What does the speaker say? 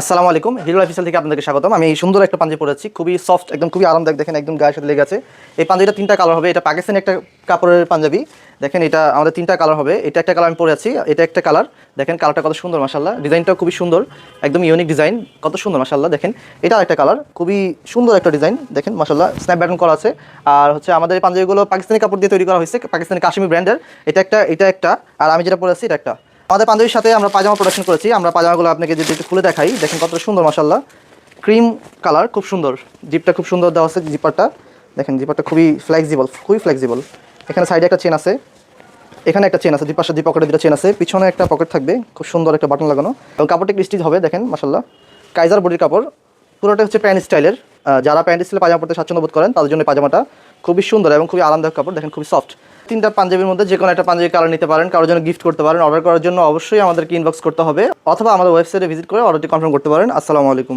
আসসালামু আলাইকুম, hero official থেকে আপনাদেরকে স্বাগতম। আমি এই সুন্দর একটা পাঞ্জাবি পরেছি, খুবই সফট, একদম খুবই আরামদায়ক। দেখেন একদম গায়ের সাথে লেগে আছে। এই পাঞ্জাবিটা তিনটা কালার হবে। এটা পাকিস্তানি একটা কাপড়ের পাঞ্জাবি। দেখেন এটা আমাদের তিনটা কালার হবে। এটা একটা কালার আমি পরে আছি, এটা একটা কালার। দেখেন কালারটা কত সুন্দর, মাশাআল্লাহ। ডিজাইনটাও খুবই সুন্দর, একদম ইউনিক ডিজাইন, কত সুন্দর মাশাআল্লাহ। দেখেন এটা একটা কালার, খুবই সুন্দর একটা ডিজাইন। দেখেন মাশাআল্লাহ, স্ন্যাপ ব্যাটন করা আছে। আর হচ্ছে আমাদের এই পাঞ্জাবিগুলো পাকিস্তানি কাপড় দিয়ে তৈরি করা হয়েছে, পাকিস্তানি কাশ্মীর ব্র্যান্ডের। এটা একটা আর আমি যেটা পরে আছি এটা একটা। আমাদের পাঞ্জাবির সাথে আমরা পায়জামা প্রোডাকশন করেছি। আমরা পায়জামাগুলো আপনাকে যদি একটু খুলে দেখাই, দেখেন কত সুন্দর মাশাআল্লাহ। ক্রিম কালার, খুব সুন্দর। জিপটা খুব সুন্দর দেওয়া আছে, জিপারটা দেখেন, জিপারটা খুবই ফ্লেক্সিবল, খুবই ফ্লেক্সিবল। এখানে সাইডে একটা চেন আছে, এখানে একটা চেন আছে, দুই পাশে দুই পকেটে দুটো চেন আছে, পিছনে একটা পকেট থাকবে, খুব সুন্দর একটা বাটন লাগানো। এবং কাপড়টা স্টিচ হবে, দেখেন মাশাআল্লাহ। কাইজার বডির কাপড়, পুরোটা হচ্ছে প্যান্ট স্টাইলের। যারা প্যান্ট স্টাইলে পায়জামা পড়তে স্বাচ্ছন্দ্য বোধ করেন তাদের জন্য পায়জামাটা খুবই সুন্দর এবং খুবই আরামদায়ক কাপড়। দেখেন খুবই সফট। তিনটা পাঞ্জাবির মধ্যে যে কোনো একটা পাঞ্জাবি কালার নিতে পারেন, কারোর জন্য গিফট করতে পারেন। অর্ডার করার জন্য অবশ্যই আমাদেরকে ইনবক্স করতে হবে, অথবা আমাদের ওয়েবসাইটে ভিজিট করে অর্ডারটি কনফার্ম করতে পারেন। আসসালামু আলাইকুম।